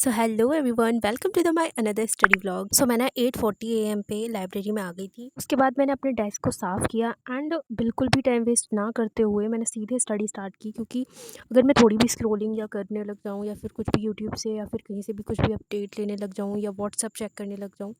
So hello everyone, welcome to the my another study vlog. So मैं ना 8:40 AM पे library में आ गई थी। उसके बाद मैंने अपने डेस्क को साफ़ किया एंड बिल्कुल भी टाइम वेस्ट ना करते हुए मैंने सीधे स्टडी स्टार्ट की, क्योंकि अगर मैं थोड़ी भी स्क्रॉलिंग या करने लग जाऊँ या फिर कुछ भी यूट्यूब से या फिर कहीं से भी कुछ भी अपडेट लेने लग जाऊँ या व्हाट्सअप चेक करने लग जाऊँ,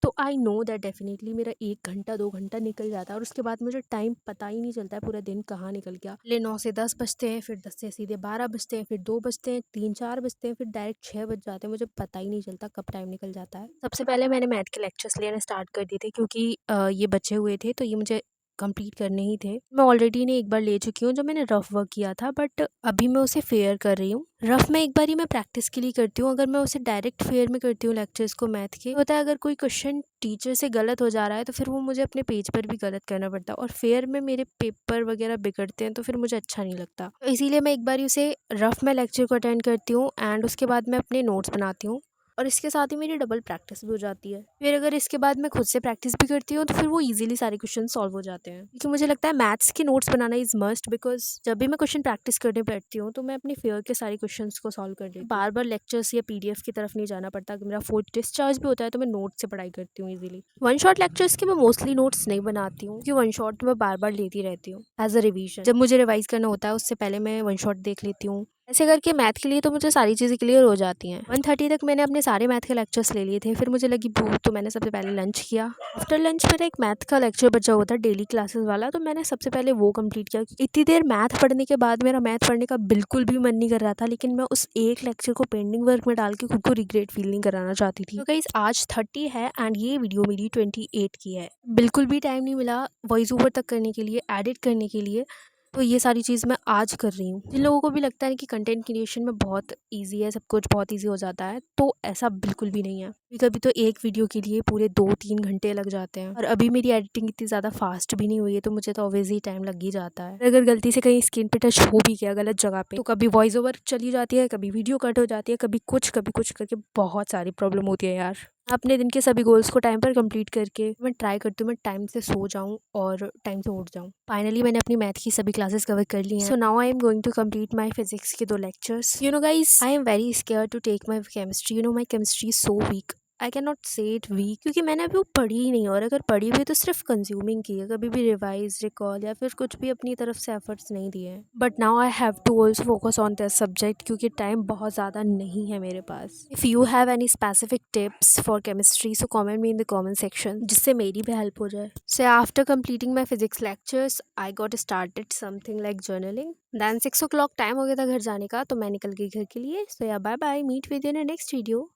तो आई नो दैट डेफिनेटली मेरा 1 घंटा 2 घंटा निकल जाता है और उसके बाद मुझे टाइम पता ही नहीं चलता है पूरा दिन कहाँ निकल गया। पहले 9 से 10 बजते हैं, फिर 10 से सीधे 12 बजते हैं, फिर 2 बजते हैं, 3-4 बजते हैं, फिर डायरेक्ट 6 बज जाते हैं। मुझे पता ही नहीं चलता कब टाइम निकल जाता है। सबसे पहले मैंने मैथ के लेक्चर्स लेने स्टार्ट कर दिए थे, क्योंकि ये बचे हुए थे तो ये मुझे कंप्लीट करने ही थे। मैं ऑलरेडी ने एक बार ले चुकी हूँ जो मैंने रफ वर्क किया था, बट अभी मैं उसे फेयर कर रही हूँ। रफ में एक बार ही मैं प्रैक्टिस के लिए करती हूँ। अगर मैं उसे डायरेक्ट फेयर में करती हूँ लेक्चर्स को मैथ के, होता है अगर कोई क्वेश्चन टीचर से गलत हो जा रहा है तो फिर वो मुझे अपने पेज पर भी गलत करना पड़ता है और फेयर में मेरे पेपर वगैरह बिगड़ते हैं तो फिर मुझे अच्छा नहीं लगता। तो इसीलिए मैं एक बार ही उसे रफ में लेक्चर को अटेंड करती हूँ एंड उसके बाद मैं अपने नोट्स बनाती हूँ और इसके साथ ही मेरी डबल प्रैक्टिस भी हो जाती है। फिर अगर इसके बाद मैं खुद से प्रैक्टिस भी करती हूँ तो फिर वो इजीली सारे क्वेश्चन सॉल्व हो जाते हैं, क्योंकि मुझे लगता है मैथ्स के notes banana is must, because जब भी मैं क्वेश्चन प्रैक्टिस करने बैठती हूँ तो मैं अपने फेयर के सारे क्वेश्चन को सॉल्व कर लेती हूँ। बार बार लेक्चर्स या PDF की तरफ नहीं जाना पड़ता। अगर मेरा फोर्थ डिस्चार्ज भी होता है तो मैं नोट से पढ़ाई करती हूँ इजीली। वन शॉट लेक्चर्स के मैं मोस्टली नोट्स नहीं बनाती हूँ, क्योंकि वन शॉट मैं बार बार लेती रहती हूँ एज अ रिवीजन। जब मुझे रिवाइज करना होता है उससे पहले मैं वन शॉट देख लेती हूँ। ऐसे करके मैथ के लिए तो मुझे सारी चीज़ें क्लियर हो जाती हैं। 1:30 तक मैंने अपने सारे मैथ के लेक्चर्स ले लिए थे। फिर मुझे लगी भूख, तो मैंने सबसे पहले लंच किया। आफ्टर लंच मेरा एक मैथ का लेक्चर बचा हुआ था डेली क्लासेस वाला, तो मैंने सबसे पहले वो कंप्लीट किया। इतनी देर मैथ पढ़ने के बाद मेरा मैथ पढ़ने का बिल्कुल भी मन नहीं कर रहा था, लेकिन मैं उस एक लेक्चर को पेंडिंग वर्क में डाल के खुद को रिग्रेट फील नहीं कराना चाहती थी। तो गाइस आज 30 है एंड ये वीडियो मेरी 28 की है। बिल्कुल भी टाइम नहीं मिला वॉइस ओवर तक करने के लिए, एडिट करने के लिए, तो ये सारी चीज़ मैं आज कर रही हूँ। जिन लोगों को भी लगता है कि कंटेंट क्रिएशन में बहुत इजी है, सब कुछ बहुत इजी हो जाता है, तो ऐसा बिल्कुल भी नहीं है। कभी कभी तो एक वीडियो के लिए पूरे 2-3 घंटे लग जाते हैं और अभी मेरी एडिटिंग इतनी ज़्यादा फास्ट भी नहीं हुई है, तो मुझे तो ऑब्वियसली टाइम लग ही जाता है। अगर गलती से कहीं स्क्रीन पे टच हो भी गया गलत जगह पे, तो कभी वॉइस ओवर चली जाती है, कभी वीडियो कट हो जाती है, कभी कुछ करके बहुत सारी प्रॉब्लम होती है यार। अपने दिन के सभी गोल्स को टाइम पर कंप्लीट करके मैं ट्राई करती हूँ मैं टाइम से सो जाऊँ और टाइम से उठ जाऊँ। फाइनली मैंने अपनी मैथ की सभी क्लासेस कवर कर ली हैं। So now I am going to complete my physics के 2 lectures. You know guys, I am very scared to take my chemistry. You know my chemistry is so weak. I can not say it weak, क्योंकि मैंने अभी वो पढ़ी ही नहीं, और अगर पढ़ी भी तो सिर्फ कंज्यूमिंग की है, कभी भी रिवाइज रिकॉल या फिर कुछ भी अपनी तरफ से एफर्ट्स नहीं दिए हैं। But now I have to also focus on this subject, क्योंकि टाइम बहुत ज़्यादा नहीं है मेरे पास। If you have any specific tips for chemistry, so comment me in the comment section, जिससे मेरी भी हेल्प हो जाए। So after completing my physics lectures I got started something like journaling. Then 6 o'clock time हो गया था घर जाने का, तो मैं निकल गई घर के लिए। So yeah bye bye, meet with in next video.